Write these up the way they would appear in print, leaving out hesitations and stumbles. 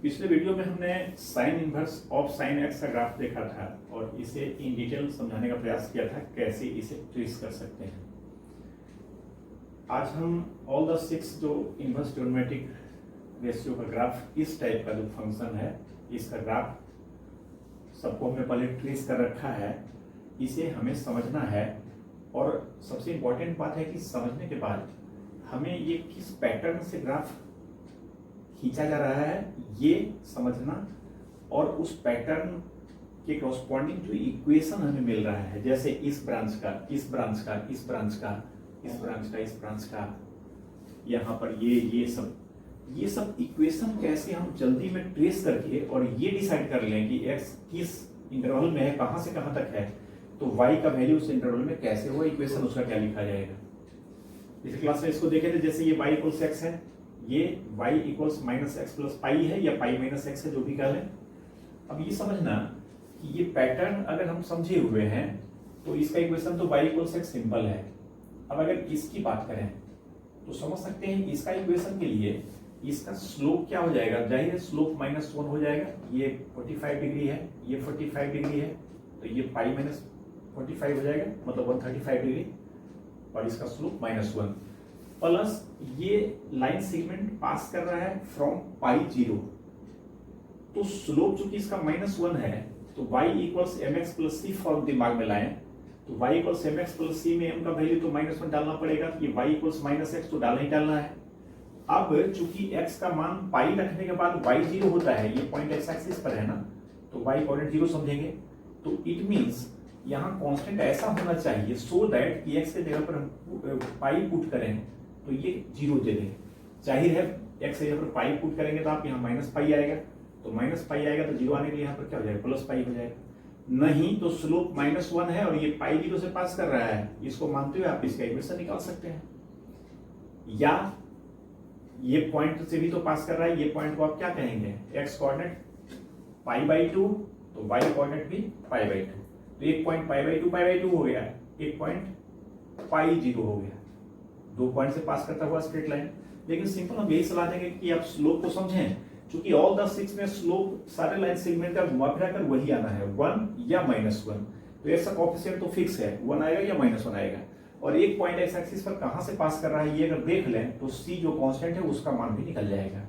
पिछले वीडियो में हमने sign inverse of sine x का ग्राफ देखा था और इसे इन डिटेल समझाने का प्रयास किया था कैसे इसे ट्रेस कर सकते हैं। आज हम ऑल द 6 जो इनवर्स ट्रिग्नोमेट्रिक रेशियो का ग्राफ इस टाइप का जो फंक्शन है, इसका ग्राफ सबको हमने पहले ट्रेस कर रखा है, इसे हमें समझना है। और सबसे इम्पोर्टेंट बात है कि समझने के बाद हमें ये किस पैटर्न से ग्राफ खींचा जा रहा है ये समझना, और उस पैटर्न के कॉरस्पॉन्डिंग जो इक्वेशन हमें मिल रहा है, जैसे इस ब्रांच का, इस ब्रांच का, इस ब्रांच का, इस ब्रांच का, इस ब्रांच का, यहाँ पर ये सब इक्वेशन कैसे हम जल्दी में ट्रेस करके और ये डिसाइड कर लें कि x किस इंटरवल में है, कहाँ से कहाँ तक है, तो y का वैल्यू उस इंटरवल में कैसे हुआ, इक्वेशन उसका क्या लिखा जाएगा। इस क्लास में इसको देखे थे, जैसे ये y इक्वल्स x है, ये y equals minus x plus pi है या पाई माइनस एक्स है, जो भी कह लें। अब ये समझना कि ये पैटर्न अगर हम समझे हुए हैं तो इसका इक्वेशन तो y इक्वल्स एक्स सिंपल है। अब अगर इसकी बात करें तो समझ सकते हैं इसका इक्वेशन के लिए इसका स्लोप क्या हो जाएगा, जाहिर है स्लोप -1 हो जाएगा। ये 45 डिग्री है, ये 45 डिग्री है, तो ये पाई माइनस 45 हो जाएगा, मतलब 135 डिग्री, और इसका स्लोप -1 प्लस ये लाइन सेगमेंट पास कर रहा है फ्रॉम पाई 0, तो स्लोप चूंकि इसका -1 है तो y equals m x plus c form दिमाग में लाएं, तो y equals m x plus c में m का वैल्यू तो -1 डालना पड़ेगा, तो ये y इक्वल्स माइनस एक्स तो डालना ही डालना है। अब चूंकि x का मान पाई रखने के बाद y 0 होता है, ये पॉइंट x एक्सिस पर है ना, तो y पॉइंट 0 समझेंगे, तो इट मींस यहाँ कांस्टेंट ऐसा होना चाहिए सो दैट कि x के जगह पर हम पाई पुट करें तो ये 0 दे दें। जाहिर है x के जगह पर पाई पुट करेंगे तो आप यहाँ माइनस पाई आएगा, तो माइनस पाई आएगा तो 0 आने के लिए यहाँ पर क्या हो जाएगा, प्लस पाई हो जाएगा। नहीं तो स्लोप -1 है और ये पाई 0 से पास कर रहा है, इसको मानते हुए आप इसका इक्वेशन निकाल सकते हैं। या ये पॉइंट से भी तो पास कर रहा है, ये पॉइंट को आप क्या कहेंगे, x कोऑर्डिनेट π/2, तो y कोऑर्डिनेट भी π/2, तो एक पॉइंट π/2 हो गया, एक पॉइंट π0 हो गया, 2 पॉइंट से पास करता हुआ स्ट्रेट लाइन। लेकिन सिंपल हम यही सलाह देंगे कि आप स्लोप को समझें, क्योंकि ऑल द 6 में स्लोप सारे लाइन सेगमेंट का घुमा फिरा कर वही आना है, 1 या -1, तो ऐसा कोएफिशिएंट तो फिक्स है, 1 आएगा या -1 आएगा। और एक पॉइंट एक्स एक्सिस पर कहां से पास कर रहा है ये अगर देख लें तो c जो कांस्टेंट है उसका मान भी निकल जाएगा।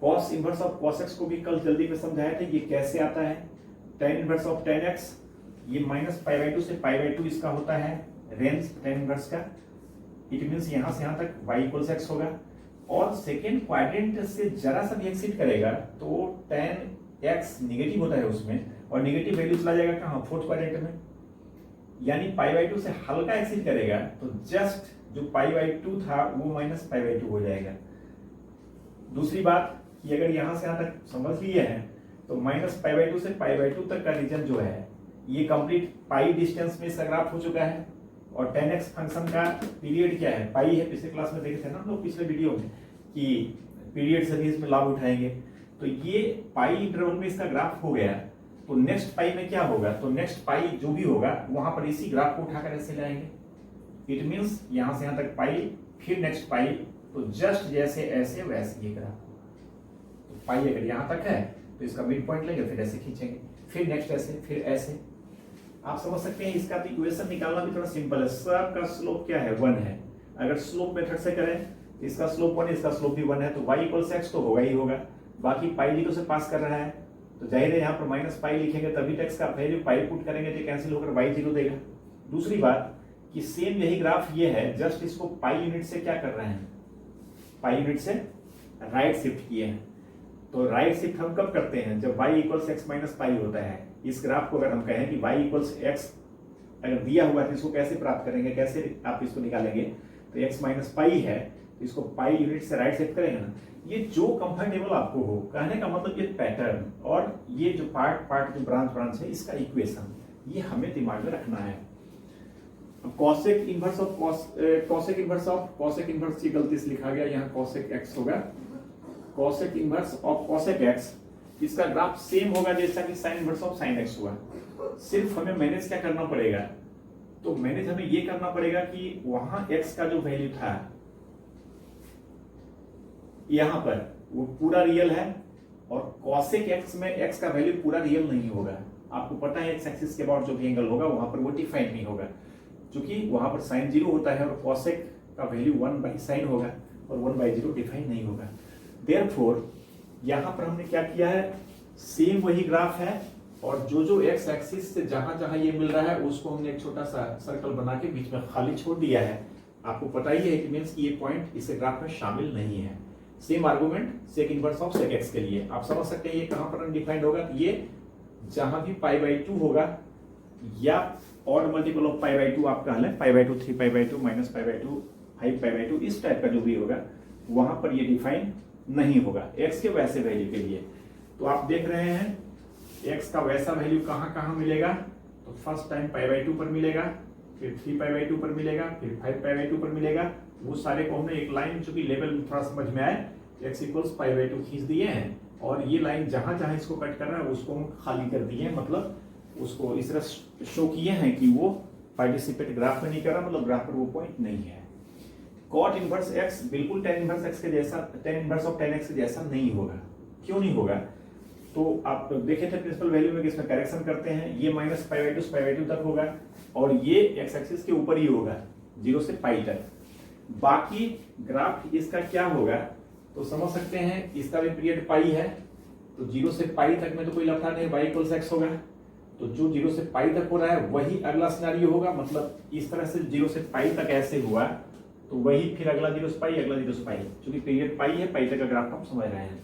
cos inverse of cos x को भी कल जल्दी में समझाया था, ये कैसे आता है। tan inverse of tan x, ये -π/2 से π/2 इसका होता है रेंज tan इनवर्स का। इट मींस यहां से यहां तक y इक्वल्स x होगा, और सेकेंड क्वाड्रेंट से जरा सा भी एक्सिट करेगा तो tan x निगेटिव होता है उसमें, और निगेटिव वैल्यू चला जाएगा कहां, फोर्थ क्वाड्रेंट में। यानी π/2 से हल्का एक्सिट करेगा तो जस्ट जो π/2 था वो -π/2 हो जाएगा। दूसरी बात कि अगर यहां से यहां तक समझ लिए हैं तो -π/2 से π/2 तक का रीजन जो है ये कंप्लीट पाई डिस्टेंस में इसका ग्राफ हो चुका है। और tan x फंक्शन का पीरियड क्या है, पाई है, पिछले क्लास में देखे थे ना हम लोग पिछले वीडियो में कि पीरियड से भी इसमें लाभ उठाएंगे। तो ये पाई इंटरवल में इसका ग्राफ हो गया, तो नेक्स्ट पाई में क्या होगा, तो नेक्स्ट पाई जो भी होगा वहां पर इसी ग्राफ को उठाकर ऐसे लाएंगे। इट मींस यहां से यहां तक पाई, फिर नेक्स्ट पाई, तो जस्ट जैसे ऐसे वैसे ये ग्राफ। तो पाई अगर यहां तक है तो इसका मिड पॉइंट लेंगे, फिर ऐसे खींचेंगे, फिर नेक्स्ट ऐसे, फिर ऐसे। आप समझ सकते हैं इसका इक्वेशन निकालना भी थोड़ा सिंपल है। सबका स्लोप क्या है, 1 है। अगर स्लोप मेथड से करें तो इसका स्लोप 1 है, इसका स्लोप भी 1 है, तो y इक्वल्स x तो होगा ही होगा। बाकी पाई 0 से पास कर रहा है तो जाहिर है यहाँ पर माइनस पाई लिखेंगे, तभी x का वैल्यू पाई पुट करेंगे तो कैंसिल होकर y 0 देगा। दूसरी बात कि सेम यही ग्राफ ये है, जस्ट इसको पाई यूनिट से क्या कर रहे हैं, पाई यूनिट से राइट शिफ्ट किए हैं। तो राइट शिफ्ट हम कब करते हैं, जब y equals x minus pi होता है। इस ग्राफ को अगर हम कहें कि y इक्वल्स एक्स अगर दिया हुआ है तो इसको कैसे प्राप्त करेंगे, कैसे आप इसको निकालेंगे, तो x माइनस पाई है तो इसको पाई यूनिट से राइट शिफ्ट करेंगे ना। ये जो कंफर्टेबल आपको हो, कहने का मतलब ये पैटर्न और ये जो पार्ट जो ब्रांच है इसका इक्वेशन, ये हमें दिमाग में रखना है। Cosec inverse of cosec inverse, ये गलती से लिखा गया, यहाँ कॉसेक एक्स होगा। Cosec inverse of cosec x, इसका ग्राफ सेम होगा जैसा कि sign inverse of sine x हुआ। सिर्फ हमें मैनेज क्या करना पड़ेगा, तो मैनेज हमें ये करना पड़ेगा कि वहां x का जो वैल्यू था यहां पर वो पूरा रियल है, और कॉसेक एक्स में एक्स का वैल्यू पूरा रियल नहीं होगा। आपको पता है एक्स एक्सिस के बाद जो भी एंगल होगा वहां पर वो डिफाइन नहीं होगा, क्योंकि वहां पर साइन 0 होता है और कॉसेक का वैल्यू 1/sin होगा और 1/0 डिफाइन नहीं होगा। देयरफॉर यहां पर हमने क्या किया है, सेम वही ग्राफ है और जो एक्स एक्सिस से जहां ये मिल रहा है उसको हमने एक छोटा सा सर्कल बना के बीच में खाली छोड़ दिया है। आपको पता ही है कि मींस कि ये पॉइंट इस ग्राफ में शामिल नहीं है। Same argument sec inverse of sec x के लिए आप समझ सकते हैं ये कहां पर अनडिफाइंड होगा। ये जहां भी π/2 होगा या ऑड मल्टीपल ऑफ π/2 आप कह लें, π/2 3π/2 -π/2 5π/2 इस टाइप का जो भी होगा वहां पर ये डिफाइन नहीं होगा एक्स के वैसे वैल्यू के लिए। तो आप देख रहे हैं एक्स का वैसा वैल्यू कहां मिलेगा, तो फर्स्ट टाइम π/2 पर मिलेगा, फिर 3π/2 पर मिलेगा, फिर 5π/2 पर मिलेगा। वो सारे को हमने एक लाइन चूंकि लेवल थोड़ा समझ में आए x = π/2 खींच दिए हैं और ये लाइन जहां इसको कट कर रहा है उसको हम खाली कर दिए हैं, मतलब उसको इस तरह शो किए हैं कि वो पार्टिसिपेट ग्राफ में नहीं कर रहा, मतलब ग्राफ पर वो पॉइंट नहीं है। cot इनवर्स x बिल्कुल tan इनवर्स x के जैसा, tan inverse of tan x के जैसा नहीं होगा। क्यों नहीं होगा, तो आप देखे थे प्रिंसिपल वैल्यू में कि इसमें करेक्शन करते हैं, ये -π/2 से π/2 तक होगा और ये x एक्सिस के ऊपर ही होगा 0 से π तक। बाकी ग्राफ इसका क्या होगा, तो समझ सकते हैं इसका भी पीरियड पाई है, तो 0 से π तक में तो कोई लफड़ा नहीं, y = x होगा। तो जो 0 से π तक हो रहा है वही अगला सिनेरियो होगा, मतलब इस तरह से 0 से π तक ऐसे हुआ तो वही फिर अगला 0 से π, अगला 0 से π, क्योंकि पीरियड पाई है, π तक का ग्राफ हम समझ रहे हैं।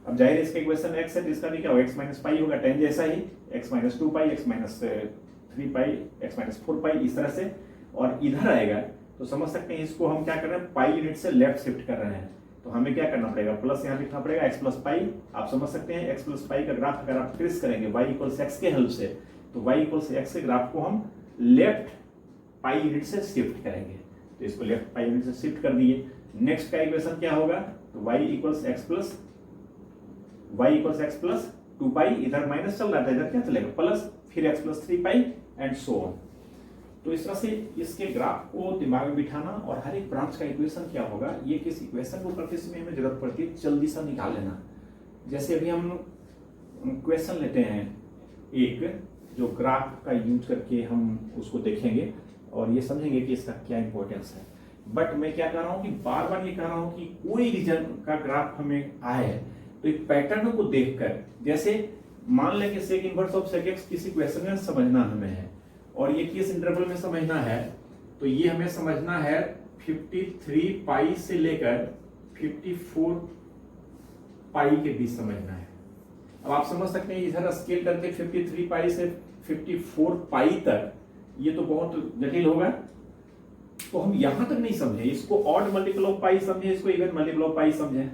अब जाहिर है इसका इक्वेशन x है तो इसका भी क्या होगा, x - π होगा, tan जैसा ही, x - 2π, x - 3π, x - 4π इस तरह से। और इधर आएगा तो समझ सकते हैं इसको हम क्या कर रहे हैं, पाई यूनिट से लेफ्ट शिफ्ट कर रहे हैं, तो हमें क्या करना पड़ेगा, प्लस यहाँ लिखना पड़ेगा x + π। आप समझ सकते हैं x + π का ग्राफ अगर आप ट्रेस करेंगे y = x के हेल्प से, तो y = x के ग्राफ को हम लेफ्ट पाई यूनिट से शिफ्ट करेंगे, तो इसको लेफ्ट पाई यूनिट से शिफ्ट कर दिए। नेक्स्ट का इक्वेशन क्या होगा, तो y = x + 2π, इधर माइनस चल रहा था, इधर क्या चलेगा प्लस, फिर x + 3π एंड सो ऑन। तो इस तरह से इसके ग्राफ को दिमाग में बिठाना और हर एक ब्रांच का इक्वेशन क्या होगा, ये किस इक्वेशन को करते समय हमें जरूरत पड़ती है जल्दी सा निकाल लेना। जैसे अभी हम क्वेश्चन लेते हैं एक, जो ग्राफ का यूज करके हम उसको देखेंगे और ये समझेंगे कि इसका क्या इंपॉर्टेंस है। बट मैं क्या कह रहा हूँ कि बार बार ये कह रहा हूँ कि कोई रीजन का ग्राफ हमें आए तो एक पैटर्न को देखकर, जैसे मान लें कि sec inverse of sec x किसी क्वेश्चन में समझना हमें है और ये किस इंटरवल में समझना है, तो ये हमें समझना है 53π से लेकर 54π के बीच समझना है। अब आप समझ सकते हैं इधर स्केल करके 53π से 54π तक, ये तो बहुत जटिल होगा, तो हम यहां तक नहीं समझे, इसको ऑड मल्टीपल ऑफ पाई समझे, इसको इवन मल्टीपल ऑफ पाई समझे।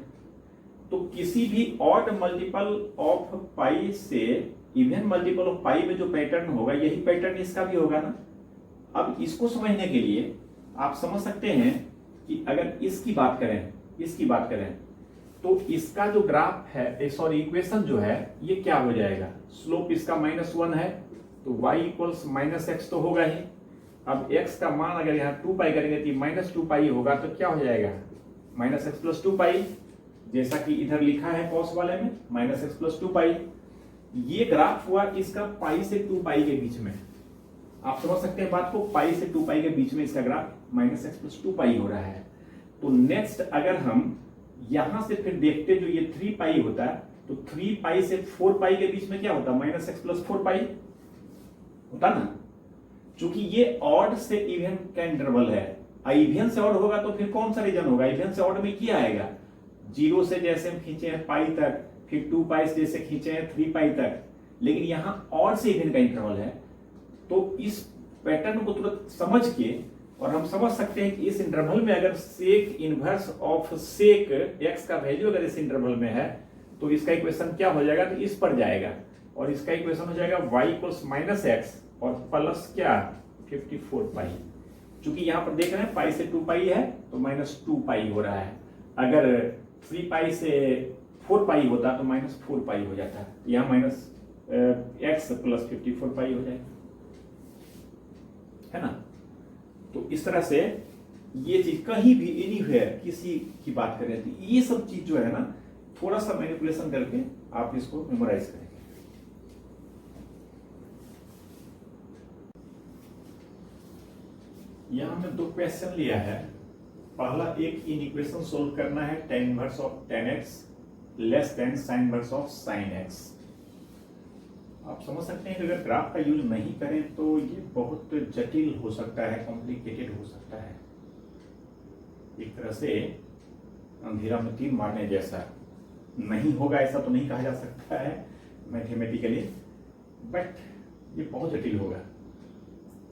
तो किसी भी ऑड मल्टीपल ऑफ पाई से इवन मल्टीपल ऑफ पाई में जो पैटर्न होगा यही पैटर्न इसका भी होगा ना। अब इसको समझने के लिए आप समझ सकते हैं कि अगर इसकी बात करें तो इसका जो ग्राफ है, सॉरी इक्वेशन जो है, ये क्या हो जाएगा, स्लोप इसका -1 है तो y = -x तो होगा ही। अब x का मान अगर यहाँ 2π करेंगे तो -2π होगा, तो क्या हो जाएगा -x + 2π, जैसा कि इधर लिखा है कॉस वाले में -x + 2π। ये ग्राफ हुआ इसका पाई से 2π के बीच में, आप समझ सकते हैं बात को, पाई से 2π के बीच में इसका ग्राफ -x + 2π हो रहा है। तो नेक्स्ट अगर हम यहां से फिर देखते जो ये 3π होता है, तो 3π से 4π के बीच में क्या होता, -x + 4π होता ना। चूंकि ये ऑड से इवन का इंटरवल है, इवन से ऑड होगा तो फिर कौन सा रीजन होगा, इवन से ऑड में क्या आएगा, 0 से जैसे हम खींचे हैं पाई तक, फिर 2π से जैसे खींचे हैं 3π तक, लेकिन यहां ऑड से इवन का इंटरवल है। तो इस पैटर्न को तुरंत समझ के और हम समझ सकते हैं कि इस इंटरवल में अगर sec inverse of sec x का वैल्यू अगर इस इंटरवल में है तो इसका इक्वेशन क्या हो जाएगा, तो इस पर जाएगा और इसका इक्वेशन हो जाएगा y = -x और प्लस क्या 54π। चूंकि यहां पर देख रहे हैं पाई से 2π है तो -2π हो रहा है, अगर 3π से 4π होता तो -4π हो जाता, यहाँ -x + 54π हो जाएगा, है ना। तो इस तरह से ये चीज कहीं भी एनीवेयर किसी की बात करें तो ये सब चीज जो है ना थोड़ा सा मैनिपुलेशन करके आप इसको मेमोराइज करेंगे। यहां हमने दो क्वेश्चन लिया है। पहला एक इन इक्वेशन सोल्व करना है tan inverse of tan x less then sin inverse of sin x। आप समझ सकते हैं कि अगर ग्राफ का यूज नहीं करें तो ये बहुत जटिल हो सकता है, कॉम्प्लिकेटेड हो सकता है, एक तरह से अंधेरा में तीर मारने जैसा। नहीं होगा ऐसा तो नहीं कहा जा सकता है मैथमेटिकली, बट ये बहुत जटिल होगा।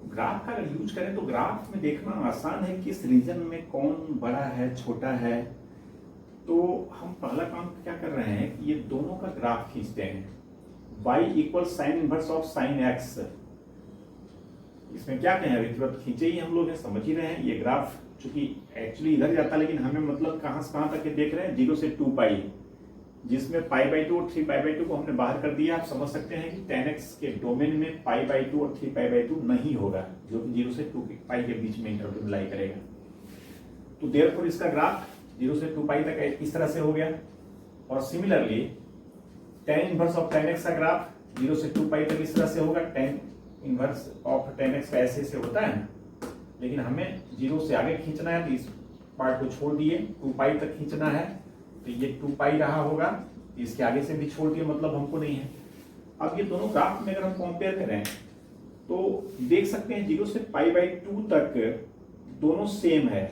ग्राफ का अगर यूज करें तो ग्राफ में देखना आसान है कि इस रीजन में कौन बड़ा है छोटा है। तो हम पहला काम क्या कर रहे हैं कि ये दोनों का ग्राफ खींचते हैं। y equal sine inverse of sign x। इसमें क्या कहें, अभी तुरंत खींचे ही हम लोग समझ ही रहे हैं। ये ग्राफ चूंकि एक्चुअली इधर जाता है, लेकिन हमें मतलब कहां से कहां तक के देख रहे हैं, 0 से 2 पाई, जिसमें पाई/2 और 3 पाई/2 को हमने बाहर कर दिया। आप समझ सकते हैं कि tan x के डोमेन में पाई/2 और 3 पाई/2 नहीं होगा, जो कि 0 से 2 पाई के बीच में इंटरवल में लाई करेगा। तो देयरफॉर इसका ग्राफ 0 से 2 पाई तक इस तरह से हो गया। और similarly tan inverse of tan x का ग्राफ 0 से 2 पाई तक इस तरह से होगा। tan inverse of tan x का ऐसे से होता है ना, लेकिन हमें 0 से आगे खींचना है तो इस पार्ट को छोड़ दिए, 2 पाई तक खींचना है तो ये 2 पाई रहा होगा, इसके आगे से भी छोड़ दिए, मतलब हमको नहीं है। अब ये दोनों ग्राफ में अगर हम कंपेयर करें तो देख सकते हैं 0 से पाई/2 तक दोनों सेम है,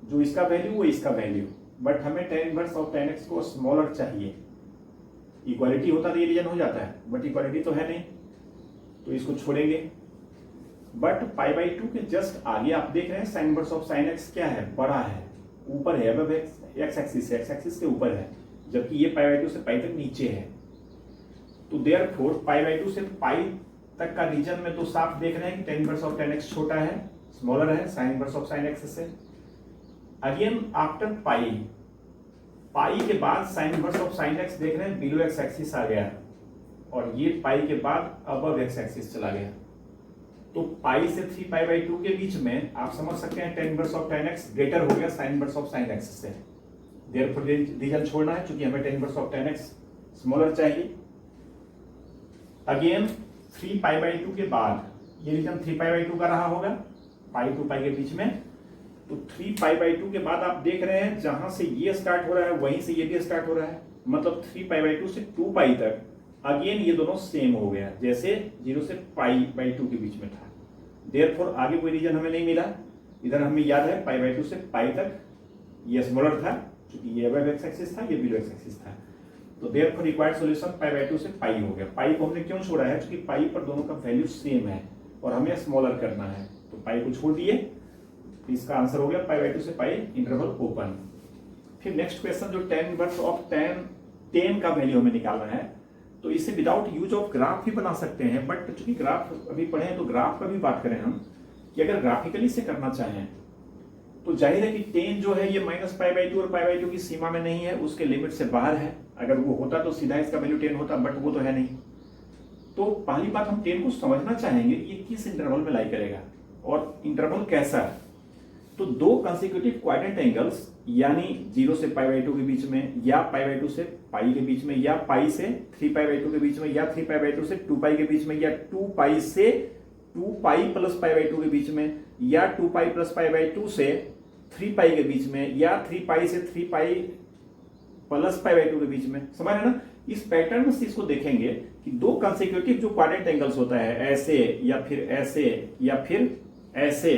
जो इसका वैल्यू वो इसका वैल्यू, बट हमें tan inverse of tan x को स्मॉलर चाहिए। इक्वालिटी होता तो ये रीजन हो जाता है, बट इक्वालिटी तो है नहीं, तो इसको छोड़ेंगे। बट पाई/2 के जस्ट आगे आप देख रहे हैं sign inverse of sign x क्या है, बड़ा है, ऊपर है, अब एक्स एक्सिस के ऊपर है, जबकि ये पाई/2 से पाई तक नीचे है। तो देयरफॉर पाई/2 से पाई तक का रीजन में तो साफ देख रहे हैं कि tan inverse of tan x छोटा है, स्मॉलर है sign inverse of sign x से। अगेन आफ्टर पाई के बाद sign inverse of sign x देख रहे हैं बिलो एक्स एक्सिस आ गया, और ये पाई के बाद अबव एक्स एक्सिस चला गया। तो पाई से 3 पाई/2 के बीच में आप समझ सकते हैं tan inverse of tan x greater हो गया sign inverse of sign x से। देयरफॉर रीजन छोड़ना है, क्योंकि हमें tan inverse of tan x smaller चाहिए। अगेन 3 पाई/2 के बाद ये रीजन 3 पाई/2 का रहा होगा, पाई टू पाई के बीच में। तो 3 पाई/2 के बाद आप देख रहे हैं जहां से ये स्टार्ट हो रहा है वहीं से ये भी स्टार्ट हो रहा है, मतलब 3 पाई/2 से 2 पाई तक अगेन ये दोनों सेम हो गया, जैसे 0 से पाई/2 के बीच में था। देयरफॉर आगे कोई रीजन हमें नहीं मिला। इधर हमें याद है पाई/2 से पाई तक ये स्मॉलर था, क्योंकि ये अबव एक्स एक्सिस था, ये बिलो एक्स एक्सिस था। तो देयरफॉर रिक्वायर्ड सॉल्यूशन पाई/2 से पाई हो गया। पाई को हमने क्यों छोड़ा है, क्योंकि पाई पर दोनों का वैल्यू सेम है और हमें स्मॉलर करना है, तो पाई को छोड़ दिए। तो इसका आंसर हो गया पाई/2 से पाई इंटरवल ओपन। फिर नेक्स्ट क्वेश्चन जो tan इनवर्स ऑफ tan का वैल्यू हमें निकालना है, तो इसे विदाउट यूज ऑफ ग्राफ भी बना सकते हैं, बट चूंकि ग्राफ अभी पढ़े हैं तो ग्राफ का भी बात करें हम कि अगर ग्राफिकली से करना चाहें तो जाहिर है कि tan जो है ये -पाई/2 और पाई/2 की सीमा में नहीं है, उसके लिमिट से बाहर है। अगर वो होता तो सीधा इसका वैल्यू 10 होता, बट वो तो है नहीं। तो पहली बात हम tan को समझना चाहेंगे ये किस इंटरवल में लाई करेगा और इंटरवल कैसा है। तो दो कंसेक्यूटिव क्वाड्रेंट एंगल्स, यानी 0 से पाई/2 के बीच में, या पाई/2 से पाई के बीच में, या पाई से 3 पाई/2 के बीच में, या 3 पाई/2 से 2 पाई के बीच में, या 2 पाई से 2 पाई प्लस पाई/2 के बीच में, या 2 पाई प्लस पाई/2 से 3 पाई के बीच में, या 3 पाई से 3 पाई प्लस पाई/2 के बीच में। समझ रहे ना, इस पैटर्न से इसको देखेंगे कि दो कंसेक्यूटिव जो क्वाड्रेंट एंगल्स होता है, ऐसे या फिर ऐसे या फिर ऐसे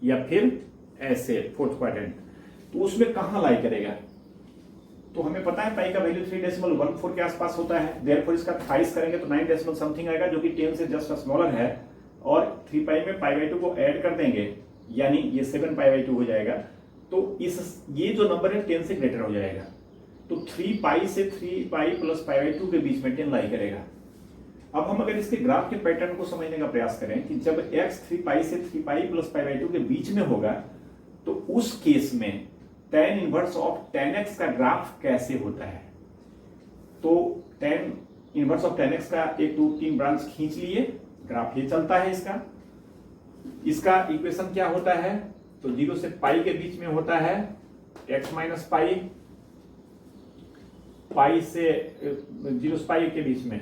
या फिर ऐसे, फोर्थ क्वाड्रेंट, तो उसमें कहां लाई करेगा। तो हमें पता है पाई का वैल्यू 3.14 के आसपास होता है। देयरफॉर इसका थ्राइस करेंगे तो 9 डेसिमल समथिंग आएगा, जो कि 10 से जस्ट स्मॉलर है, और 3 पाई में पाई/2 को ऐड कर देंगे, यानी ये 7 पाई/2 हो जाएगा। तो ये जो नंबर है 10 से ग्रेटर हो जाएगा। तो 3 पाई से 3 पाई प्लस पाई/2 के बीच में 10 लाई करेगा। अब हम अगर इसके ग्राफ के पैटर्न को समझने का प्रयास करें कि जब x 3 पाई से 3 पाई प्लस पाई/2 के बीच में होगा, तो उस केस में tan inverse of tan x का ग्राफ कैसे होता है। तो tan inverse of tan x का 1 2 3 ब्रांच खींच लिए, ग्राफ ये चलता है इसका इक्वेशन क्या होता है, तो 0 से पाई के बीच में होता है x माइनस पाई, पाई से 0 से पाई के बीच में,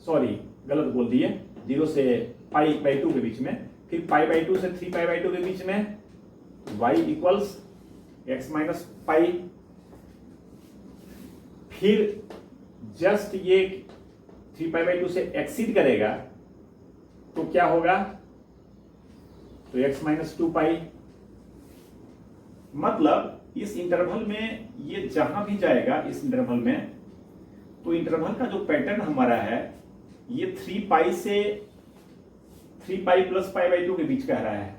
सॉरी गलत बोल दिए, 0 से पाई बाई 2 के बीच में, फिर पाई बाई 2 से 3 पाई बाई 2 के बीच में y equals x minus pi, फिर जस्ट ये 3 पाई बाई 2 से एक्सीड करेगा तो क्या होगा, तो x माइनस 2 पाई। मतलब इस इंटरवल में ये जहां भी जाएगा इस इंटरवल में, तो इंटरवल का जो पैटर्न हमारा है ये 3 पाई से 3 पाई प्लस पाई बाई 2 के बीच कह रहा है।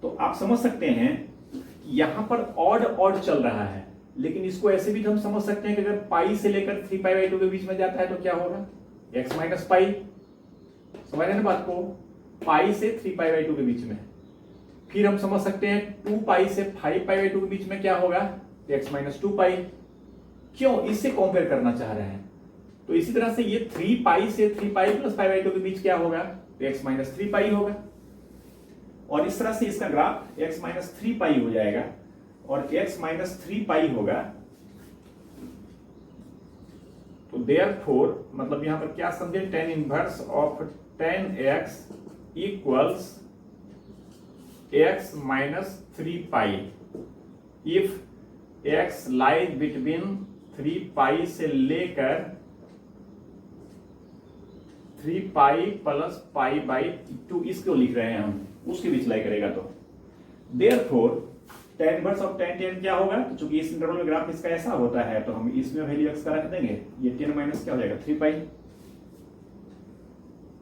तो आप समझ सकते हैं कि यहां पर ऑड ऑड चल रहा है, लेकिन इसको ऐसे भी हम समझ सकते हैं कि अगर पाई से लेकर 3 पाई बाई 2 के बीच में जाता है तो क्या होगा, x माइनस पाई। समझ रहे हैं बात को, पाई से 3 पाई बाई 2 के बीच में। फिर हम समझ सकते हैं 2 पाई से 5 पाई बाई 2 के बीच में क्या होगा, x माइनस 2 पाई। क्यों, इससे कंपेयर करना चाह रहे हैं। तो इसी तरह से ये 3 पाई से 3 पाई प्लस पाई बाई 2 के बीच क्या होगा, तो x माइनस 3 पाई होगा। और इस तरह से इसका ग्राफ x माइनस 3 पाई हो जाएगा और x माइनस 3 पाई होगा। तो देयरफॉर मतलब यहां पर क्या समझे, tan inverse of tan x equals x minus 3 pi if x lies between 3 पाई से लेकर 3 पाई प्लस पाई बाई 2, इसको लिख रहे हैं हम, उसके बीच लाई करेगा। तो therefore tan inverse of tan क्या होगा, तो चूंकि इस इंटरवल में ग्राफ इसका ऐसा होता है तो हम इसमें वैल्यू x का रख देंगे, ये tan माइनस क्या हो जाएगा 3 पाई।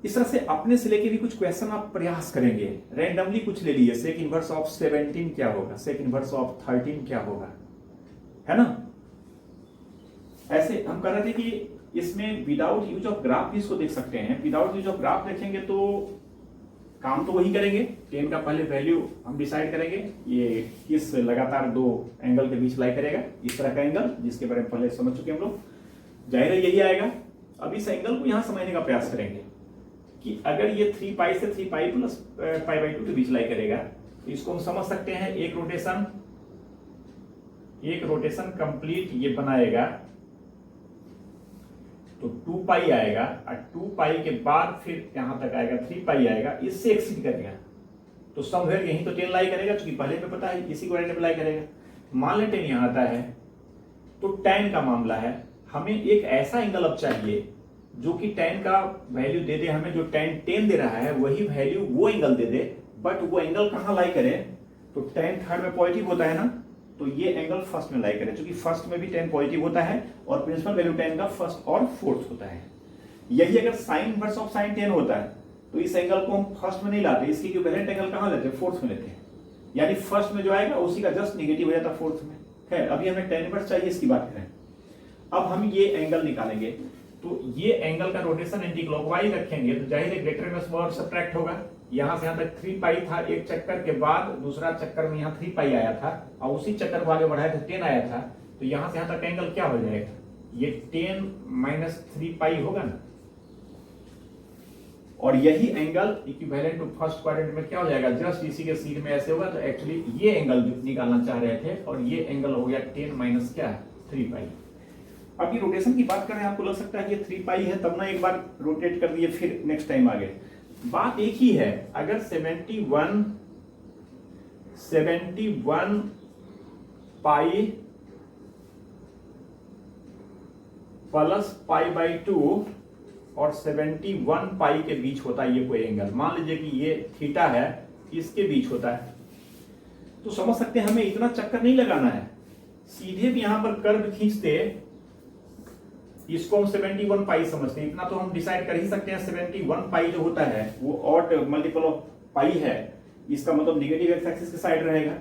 इस तरह से अपने से लेके भी कुछ क्वेश्चन आप प्रयास करेंगे, रैंडमली कुछ ले लीजिए, सेक इनवर्स ऑफ 17 क्या होगा, सेक इनवर्स ऑफ 13 क्या होगा, है ना। ऐसे हम कह रहे थे कि इसमें विदाउट यूज ऑफ ग्राफ भी इसको देख सकते हैं। विदाउट यूज ऑफ ग्राफ देखेंगे तो काम तो वही करेंगे, टेन का पहले वैल्यू हम डिसाइड करेंगे, ये किस लगातार दो एंगल के बीच लाई करेगा, इस तरह का एंगल जिसके बारे में पहले समझ चुके हम लोग, जाहिर है यही आएगा। अब इस एंगल को यहां समझने का प्रयास करेंगे कि अगर ये 3 पाई से 3 पाई प्लस पाई बाई 2 के बीच लाई करेगा तो इसको हम समझ सकते हैं एक रोटेशन कंप्लीट ये बनाएगा तो 2 पाई आएगा, और 2 पाई के बाद फिर यहां तक आएगा 3 पाई आएगा, इससे एक्सीड करेगा तो समवेयर यहीं तो 10 लाई करेगा, क्योंकि पहले में पता है इसी को रैंडम लाई करेगा। मान लेते हैं यहां आता है तो tan का मामला है, हमें एक ऐसा एंगल अब चाहिए जो कि tan का वैल्यू दे दे हमें, जो tan 10 दे रहा है वही वैल्यू वो एंगल दे दे, बट वो एंगल कहां लाई करे, तो tan थर्ड में पॉजिटिव होता है ना, तो ये एंगल फर्स्ट में लाई करे, क्योंकि फर्स्ट में भी tan पॉजिटिव होता है और प्रिंसिपल वैल्यू tan का फर्स्ट और फोर्थ होता है। यही अगर साइन इनवर्स ऑफ साइन 10 होता है तो इस एंगल को हम फर्स्ट में नहीं लाते, इसकी इक्विवेलेंट एंगल कहां लेते हैं, फोर्थ में लेते हैं, यानी फर्स्ट में जो आएगा उसी का जस्ट नेगेटिव हो जाता है फोर्थ में। खैर अभी हमें tan इनवर्स चाहिए, इसकी बात करें। अब हम ये एंगल निकालेंगे, तो ये एंगल का रोटेशन एंटी क्लॉकवाइज रखेंगे तो जाहिर है ग्रेटर में स्मॉलर सब्ट्रैक्ट होगा। यहां से यहां तक 3 पाई था एक चक्कर के बाद, दूसरा चक्कर में यहां 3 पाई आया था और उसी चक्कर को आगे बढ़ाया तो 10 आया था, तो यहां से यहां तक एंगल क्या हो जाएगा, ये 10 माइनस 3 पाई होगा ना, और यही angle equivalent to first quadrant में क्या हो जाएगा, जस्ट इसी के सीध में ऐसे होगा। तो एक्चुअली ये एंगल निकालना चाह रहे थे और ये एंगल हो गया 10 माइनस क्या 3 पाई। अब ये रोटेशन की बात करें, आपको लग सकता है कि 3 पाई है तब ना एक बार रोटेट कर दिए फिर नेक्स्ट टाइम आगे, बात एक ही है। अगर 71 पाई प्लस पाई बाई 2 और 71 पाई के बीच होता है ये कोई एंगल, मान लीजिए कि ये थीटा है, इसके बीच होता है, तो समझ सकते हैं हमें इतना चक्कर नहीं लगाना है, सीधे भी यहां पर कर्व खींचते, इसको हम 71 पाई समझते हैं, इतना तो हम डिसाइड कर ही सकते हैं। 71 पाई जो होता है वो ऑड मल्टीपल ऑफ पाई है, इसका मतलब नेगेटिव एक्स एक्सिस के साइड रहेगा,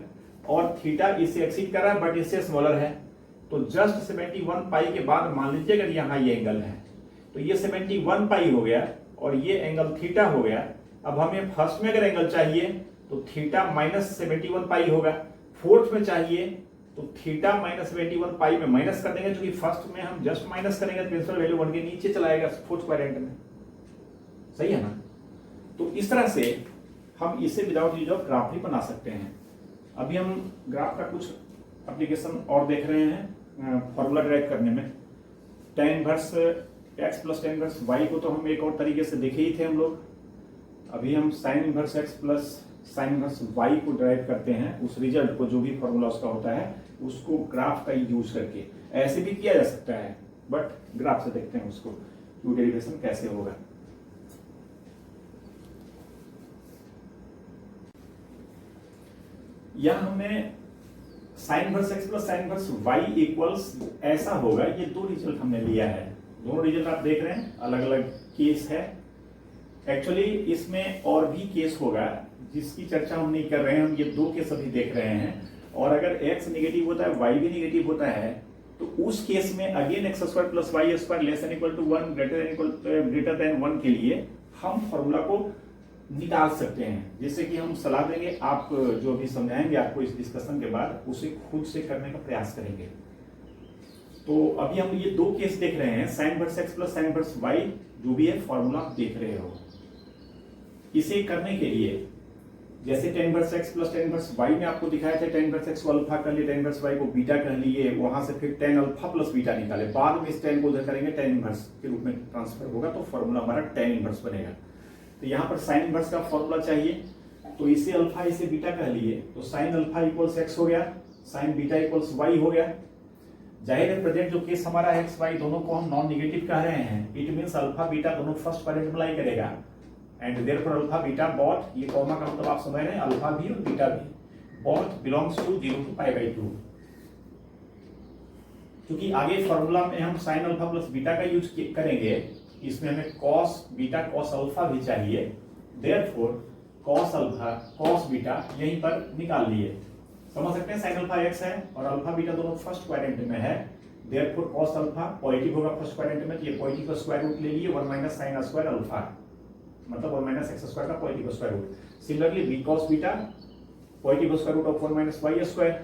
और थीटा इससे एक्सीड कर रहा है बट इससे स्मॉलर है, तो जस्ट 71 पाई के बाद मान लीजिए अगर यहाँ ये एंगल है तो ये 71 पाई हो गया और ये एंगल थीटा हो गया। अब हमें फर्स्ट में अगर एंगल चाहिए तो थीटा माइनस 71 पाई होगा, फोर्थ में चाहिए तो थीटा माइनस 71 पाई में माइनस कर देंगे, क्योंकि फर्स्ट में हम जस्ट माइनस करेंगे तो प्रिंसिपल वैल्यू 1 के नीचे चला जाएगा फोर्थ क्वाड्रेंट में, सही है ना। तो इस तरह से हम इसे विदाउट यूज ऑफ ग्राफ भी बना सकते हैं। अभी हम ग्राफ का कुछ एप्लीकेशन और देख रहे हैं फॉर्मूला ड्राइव करने में। tan inverse x plus tan inverse y को तो हम एक और तरीके से देखे ही थे हम लोग। अभी हम sin inverse x plus sin inverse y को ड्राइव करते हैं, उस रिजल्ट को जो भी फॉर्मूला उसका होता है उसको ग्राफ का यूज करके। ऐसे भी किया जा सकता है बट ग्राफ से देखते हैं उसको कि डेरिवेशन कैसे होगा। यहां हमें sign inverse x plus sine inverse y equals ऐसा होगा। ये दो रिजल्ट हमने लिया है, दोनों रिजल्ट आप देख रहे हैं, अलग अलग केस है। एक्चुअली इसमें और भी केस होगा जिसकी चर्चा हम नहीं कर रहे हैं, हम ये दो केस अभी देख रहे हैं। और अगर x निगेटिव होता है y भी निगेटिव होता है तो उस केस में again x square plus y square less than equal to 1 greater than 1 के लिए हम फॉर्मूला को निकाल सकते हैं। जैसे कि हम सलाह देंगे, आप जो भी समझाएंगे आपको इस डिस्कशन के बाद उसे खुद से करने का प्रयास करेंगे। तो अभी हम ये दो केस देख रहे हैं, sign inverse x plus sine inverse y, जो भी है फॉर्मूला आप देख रहे हो। इसे करने के लिए जैसे tan inverse x plus tan inverse y में आपको दिखाया था, tan इनवर्स x को अल्फा कर लिए, tan इनवर्स y को बीटा कर लिए, वहां से फिर tan अल्फा प्लस बीटा निकाले, बाद में इस tan को उधर करेंगे tan इनवर्स के रूप में ट्रांसफर होगा तो फॉर्मूला हमारा tan इनवर्स बनेगा। तो यहाँ पर साइन इनवर्स का फॉर्मूला चाहिए, तो इसे अल्फा इसे बीटा कह लिए, तो साइन अल्फा इक्वल्स x हो गया, साइन बीटा इक्वल्स y हो गया। जाहिर है प्रेजेंट जो केस हमारा है x y दोनों को हम नॉन निगेटिव कह रहे हैं, इट मींस अल्फा बीटा दोनों फर्स्ट क्वाड्रेंट में लाई करेगा and therefore alpha beta both, ये कॉमा का मतलब आप समझ रहे हैं, अल्फा भी और बीटा भी बोथ बिलोंग्स टू 0 to π/2। क्योंकि आगे फॉर्मूला में हम साइन अल्फा प्लस बीटा का यूज करेंगे, इसमें हमें cos बीटा cos अल्फा भी चाहिए, therefore cos alpha cos beta यहीं पर निकाल लिए। समझ सकते हैं, साइन अल्फा x है और अल्फा बीटा दोनों फर्स्ट क्वाड्रेंट में है, देयरफॉर cos अल्फा पॉजिटिव होगा फर्स्ट क्वाड्रेंट में, तो ये पॉजिटिव का स्क्वायर रूट ले लिए 1 माइनस साइन स्क्वायर अल्फा, मतलब 1 माइनस x स्क्वायर का positive square root. Similarly b cos beta positive square root of 1 minus y square.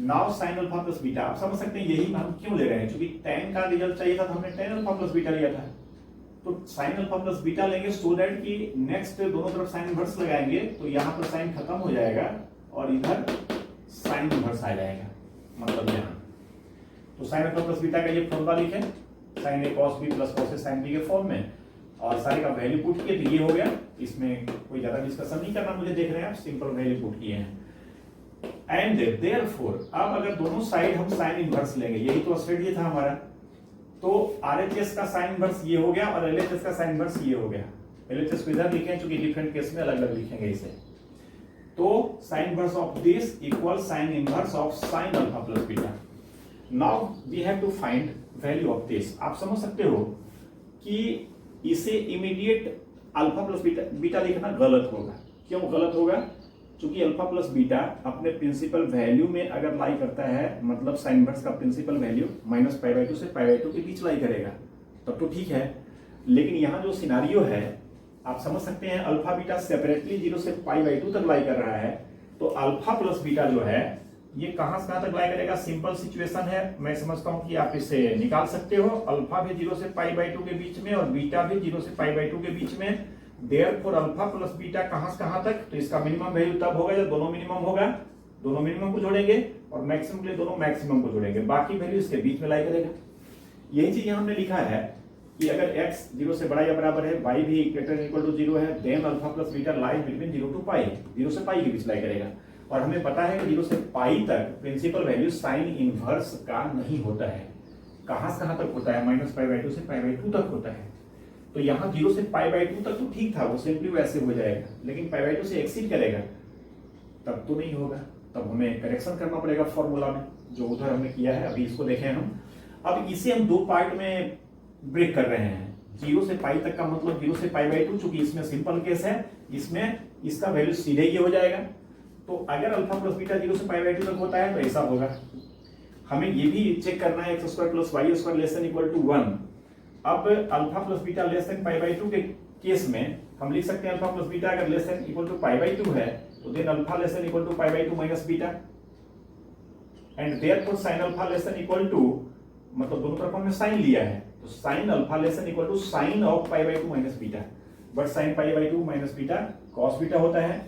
Now sine alpha plus beta, आप समझ सकते हैं यही हम क्यों ले रहे हैं, क्योंकि tan का रिजल्ट चाहिए था तो हमने tan अल्फा प्लस बीटा लिया था। तो साइन अल्फा प्लस बीटा लेंगे सो दैट कि नेक्स्ट दोनों तरफ साइन इनवर्स लगाएंगे तो यहाँ पर साइन खत्म हो जाएगा और इधर साइन इनवर्स आ जाएगा, मतलब यहाँ। तो साइन अल्फा प्लस बीटा का ये फॉर्मूला लिखें, sign A cos B plus cos A sine B के फॉर्म में, और सारे का वैल्यू पुट किए तो ये हो गया। इसमें कोई ज्यादा डिस्कशन नहीं करना, मुझे देख रहे हैं आप, सिंपल वैल्यू पुट किए हैं। एंड देयरफॉर अब अगर दोनों साइड हम साइन इनवर्स लेंगे, यही तो स्ट्रेटजी था हमारा, तो आरएचएस का साइन इनवर्स ये हो गया और एलएचएस का साइन इनवर्स ये हो गया। एलएचएस को इधर लिखें क्योंकि डिफरेंट केस में अलग अलग लिखेंगे इसे। तो sine inverse of this equal sine inverse of sine alpha plus beta. Now we have to find value of this. आप समझ सकते हो कि इसे इमीडिएट अल्फा प्लस बीटा लिखना गलत होगा। क्यों गलत होगा? क्योंकि अल्फा प्लस बीटा अपने प्रिंसिपल वैल्यू में अगर लाई करता है, मतलब साइन इनवर्स का प्रिंसिपल वैल्यू माइनस π/2 से π/2 के बीच लाई करेगा, तब तो ठीक है। लेकिन यहाँ जो सिनारियो है आप समझ सकते हैं, अल्फा बीटा सेपरेटली 0 से π/2 तक लाई कर रहा है, तो अल्फा प्लस बीटा जो है ये कहां से कहां तक लाई करेगा। सिंपल सिचुएशन है, मैं समझता हूं कि आप इसे निकाल सकते हो। अल्फा भी 0 से π/2 के बीच में और बीटा भी 0 से π/2 के बीच में। देयरफॉर अल्फा प्लस बीटा कहां से कहां तक, तो इसका मिनिमम वैल्यू तब होगा जब दोनों मिनिमम होगा, दोनों मिनिमम को जोड़ेंगे और मैक्सिमम के लिए दोनों मैक्सिमम को जोड़ेंगे, बाकी वैल्यू इसके बीच में लाई करेगा। यही चीज यहां हमने लिखा है कि अगर x 0 से बड़ा या बराबर है, y भी ग्रेटर इक्वल टू 0 है, then alpha plus beta lies between 0 to π, 0 से π के बीच लाई करेगा। और हमें पता है कि 0 से π तक प्रिंसिपल वैल्यू साइन इनवर्स का नहीं होता है। कहां से कहां तक होता है? माइनस π/2 से π/2 तक होता है। तो यहाँ 0 से π/2 तक तो ठीक था, वो सिंपली वैसे हो जाएगा, लेकिन π/2 से एक्सीड करेगा तब तो नहीं होगा, तब हमें करेक्शन करना पड़ेगा फॉर्मूला में, जो उधर हमने किया है। अभी इसको देखें हम। अब इसे हम दो पार्ट में ब्रेक कर रहे हैं। 0 से π तक का मतलब 0 से π/2, चूंकि इसमें सिंपल केस है, इसमें इसका वैल्यू सीधे ये हो जाएगा। तो अगर अल्फा प्लस बीटा 0 से π/2 तक होता है तो ऐसा होगा। हमें ये भी चेक करना है x square plus y square less than equal to 1। अब alpha plus beta less than π/2 के केस में हम लिख सकते हैं अल्फा प्लस बीटा अगर लेस देन इक्वल टू π/2 है तो then alpha less than equal to π/2 minus beta, and therefore sine alpha less than equal to, मतलब दोनों तरफ हमने साइन लिया है, तो sine alpha less than equal to sign of π/2 minus beta, but sine π/2 minus beta cos beta होता है,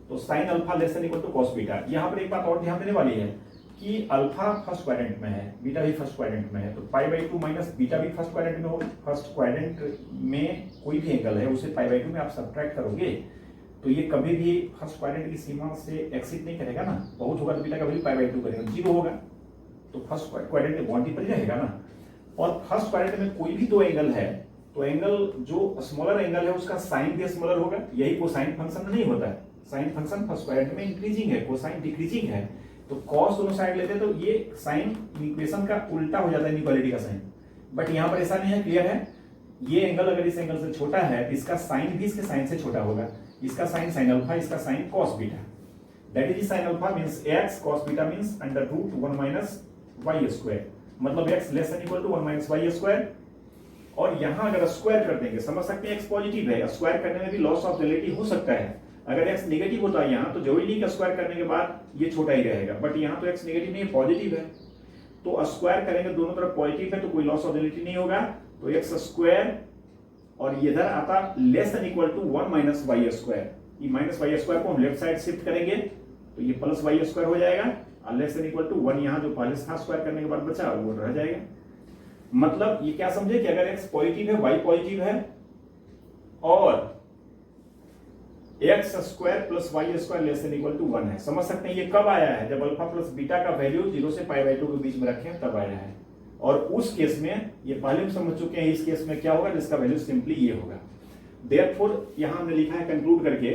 तो sine alpha less than equal to cos beta. यहाँ पर एक बात और ध्यान देने वाली है कि अल्फा फर्स्ट क्वाड्रेंट में है, बीटा भी फर्स्ट क्वाड्रेंट में है, तो pi by two minus beta भी फर्स्ट क्वाड्रेंट में होगा। फर्स्ट क्वाड्रेंट में कोई भी एंगल है उसे पाई बाई टू में आप सब्ट्रैक्ट करोगे तो ये कभी भी फर्स्ट क्वाड्रेंट की सीमा से एक्सिट नहीं करेगा ना, बहुत होगा तो बीटा का वैल्यू पाई बाई टू करेगा, 0 होगा तो फर्स्ट क्वाड्रेंट में बाउंड्री पर ही रहेगा ना। और फर्स्ट क्वाड्रेंट में कोई भी दो एंगल है तो एंगल जो स्मॉलर एंगल है उसका साइन भी स्मॉलर होगा, यही कोसाइन फंक्शन में नहीं होता है। साइन फंक्शन फर्स्ट क्वाड्रेंट में इंक्रीजिंग है, कोसाइन डिक्रीजिंग है, तो कॉस दोनों साइड लेते हैं तो ये साइन इक्वेशन का उल्टा हो जाता है इनइक्वालिटी का साइन। बट यहाँ पर ऐसा नहीं है, क्लियर है। ये एंगल अगर इस एंगल से छोटा है तो इसका साइन भी इसके साइन से छोटा होगा, इसका साइन साइन अल्फा, इसका sine cos beta, that is sine alpha means x, cos beta means under root 1 minus y square, मतलब x less than equal to 1 minus y square. और यहां अगर स्क्वायर कर देंगे, समझ सकते हैं x पॉजिटिव है, स्क्वायर करने में भी लॉस ऑफ रिलेटिव हो सकता है। अगर x नेगेटिव होता है यहाँ तो जरूरी नहीं कि स्क्वायर करने के बाद ये छोटा ही रहेगा, बट यहाँ तो x नेगेटिव नहीं है, पॉजिटिव है, तो स्क्वायर करेंगे दोनों तरफ पॉजिटिव है तो कोई लॉस ऑफ रिलेटिव नहीं होगा, तो x स्क्वायर और इधर आता less than equal to 1 minus y square, ये माइनस वाई स्क्वायर को हम लेफ्ट साइड शिफ्ट करेंगे तो ये प्लस वाई स्क्वायर हो जाएगा, और लेस देन इक्वल टू 1 यहाँ जो पहले था स्क्वायर करने के बाद बचा वो रह जाएगा। मतलब ये क्या समझे कि अगर x पॉजिटिव है, y पॉजिटिव है और x square plus y square less than equal to 1 है, समझ सकते हैं ये कब आया है, जब अल्फा प्लस बीटा का वैल्यू 0 से पाई बाई 2 के बीच में रखे तब आया है। और उस केस में ये पहले हम समझ चुके हैं, इस केस में क्या होगा जिसका वैल्यू सिंपली ये होगा। देयरफॉर यहां हमने लिखा है कंक्लूड करके,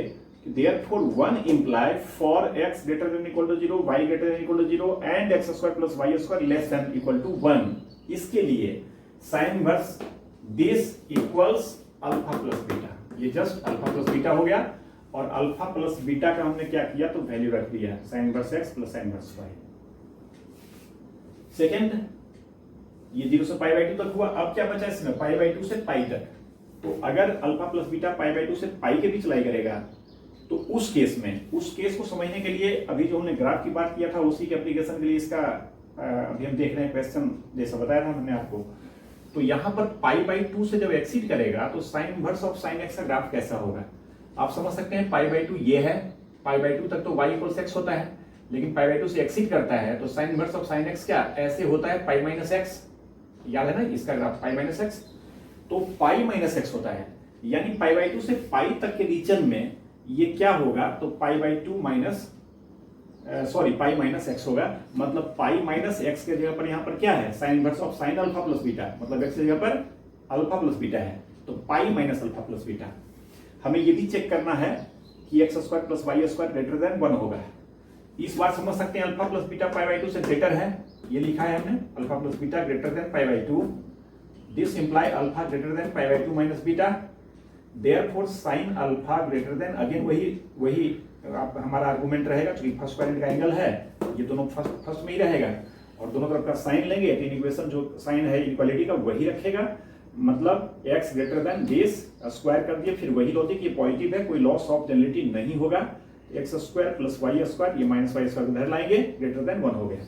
therefore 1 imply for x greater than equal to 0, y greater than equal to 0 and x square plus y square less than equal to 1, इसके लिए sine inverse this equals alpha plus beta, ये just alpha plus beta हो गया। और alpha plus beta का हमने क्या किया तो वैल्यू रख दिया sign inverse x plus sine inverse y। Second, ये 0 से पाई बाई 2 तक हुआ, अब क्या बचा इसमें पाई बाई 2 से पाई तक, तो अगर alpha plus beta pi by 2 से पाई के बीच लाई करेगा तो उस केस में, उस केस को समझने के लिए अभी जो हमने ग्राफ की बात किया था उसी के एप्लीकेशन के लिए इसका अभी हम देख रहे हैं क्वेश्चन जैसा बताया था हमने आपको। तो यहां पर पाई बाई 2 से जब एक्सीड करेगा तो sine inverse of sine x का ग्राफ कैसा होगा आप समझ सकते हैं। पाई बाई 2 ये है, पाई बाई 2 तक तो y इक्वल x होता है, लेकिन पाई बाई 2 से एक्सीड करता है तो sine inverse of sign x क्या ऐसे होता है पाई माइनस x, याद है ना इसका ग्राफ पाई माइनस x, तो पाई माइनस x होता है, यानी पाई बाई 2 से पाई तक के रीजन में ये क्या होगा तो पाई by 2 minus pi minus x होगा, मतलब पाई माइनस x के जगह पर यहाँ पर क्या है sign inverse of sine alpha plus beta, मतलब x की जगह पर अल्फा प्लस बीटा है तो pi minus alpha plus beta. हमें ये भी चेक करना है कि x square plus y square greater than 1 होगा। इस बार समझ सकते हैं alpha plus beta pi by 2 से ग्रेटर है, ये लिखा है हमने alpha plus beta greater than pi by 2, this imply alpha greater than pi by 2 minus beta, therefore sine alpha greater than, again वही आप हमारा आर्गुमेंट रहेगा क्योंकि फर्स्ट क्वाड्रेंट का एंगल है, ये दोनों फर्स्ट में ही रहेगा और दोनों तरफ का साइन लेंगे तो इक्वेशन जो साइन है इक्वालिटी का वही रखेगा, मतलब x greater then this square कर दिए, फिर वही लॉजिक ये पॉजिटिव है, कोई लॉस ऑफ जनरलिटी नहीं होगा, x square plus y square, ये माइनस वाई स्क्वायर इधर लाएंगे ग्रेटर देन 1 हो गया।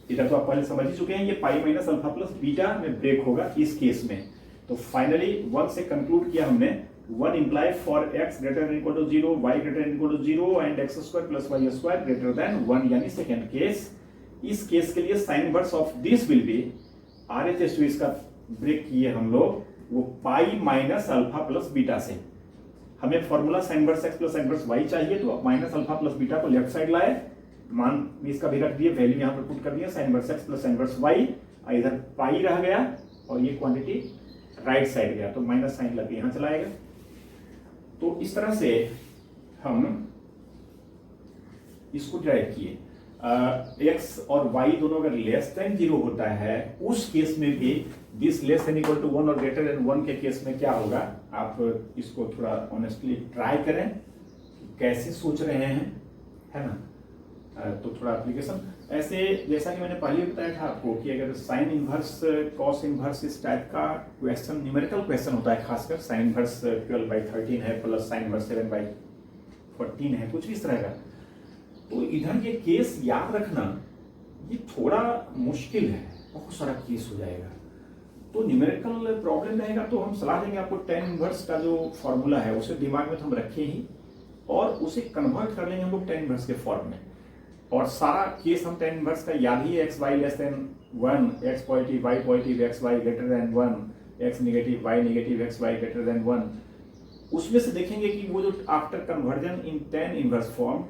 इधर तो आप पहले समझ ही चुके हैं, ये पाई माइनस अल्फा प्लस बीटा में ब्रेक होगा इस केस में। तो फाइनली 1 से कंक्लूड किया हमने, 1 imply for x greater than equal to 0, y greater than equal to 0 and x square plus y square greater than 1, यानी सेकंड केस। इस केस के लिए sine inverse of this will be RHS इसका break किए हम लोग वो pi minus alpha plus beta से। हमें formula sine inverse x plus sine inverse y चाहिए तो माइनस अल्फा प्लस बीटा को लेफ्ट साइड लाए, मान इसका भी रख दिए, वैल्यू यहां पर पुट कर दिया sign inverse x plus sine inverse y, इधर पाई रह गया और ये क्वांटिटी राइट साइड गया तो माइनस साइन लग के यहां चला आएगा। तो इस तरह से हम इसको ड्राइव किए। x और y दोनों अगर लेस देन 0 होता है उस केस में भी this less than equal to 1 और ग्रेटर देन 1 के केस में क्या होगा, आप इसको थोड़ा ऑनेस्टली ट्राई करें कैसे सोच रहे हैं, है ना। तो थोड़ा एप्लीकेशन ऐसे जैसा कि मैंने पहले बताया था आपको कि अगर साइन इनवर्स कॉस इनवर्स इस टाइप का क्वेश्चन न्यूमेरिकल क्वेश्चन होता है, खासकर साइन इनवर्स 12/13 है प्लस साइन इनवर्स 7/14 है, कुछ भी इस तरह का, तो इधर ये केस याद रखना ये थोड़ा मुश्किल है, बहुत सारा केस हो जाएगा। तो न्यूमेरिकल प्रॉब्लम रहेगा तो हम सलाह देंगे आपको tan इनवर्स का जो फॉर्मूला है उसे दिमाग में तो हम रखें ही और उसे कन्वर्ट कर लेंगे हम लोग tan इनवर्स के फॉर्म में। और सारा केस हम tan इनवर्स का याद ही है, x y less than 1, x positive y positive x y greater than 1, x negative y negative x y greater than 1। उसमें से देखेंगे कि वो जो after conversion in tan inverse form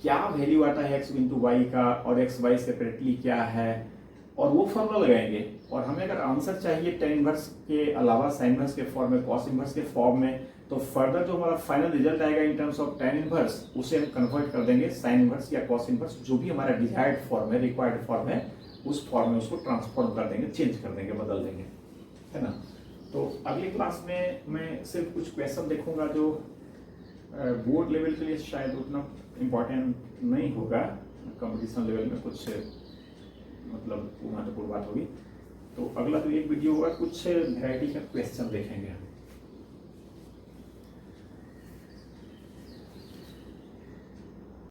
क्या वैल्यू आता है एक्स इंटू वाई का और एक्स वाई सेपरेटली क्या है, और वो फॉर्मूला लगाएंगे। और हमें अगर आंसर चाहिए tan इनवर्स के अलावा sin इनवर्स के फॉर्म में, cos इनवर्स के फॉर्म में, तो फर्दर जो हमारा फाइनल रिजल्ट आएगा in terms of tan inverse, उसे हम कन्वर्ट कर देंगे sin इनवर्स या cos इनवर्स, जो भी हमारा डिजायर्ड फॉर्म है, रिक्वायर्ड फॉर्म है, उस फॉर्म में उसको ट्रांसफॉर्म कर देंगे, चेंज कर देंगे, बदल देंगे, है ना। तो अगली क्लास में मैं सिर्फ कुछ क्वेश्चन देखूंगा जो बोर्ड लेवल के लिए शायद उतना इम्पोर्टेंट नहीं होगा, कंपटीशन लेवल में कुछ मतलब महत्वपूर्ण बात होगी। तो अगला जो एक वीडियो होगा कुछ वैरायटी का क्वेश्चन देखेंगे।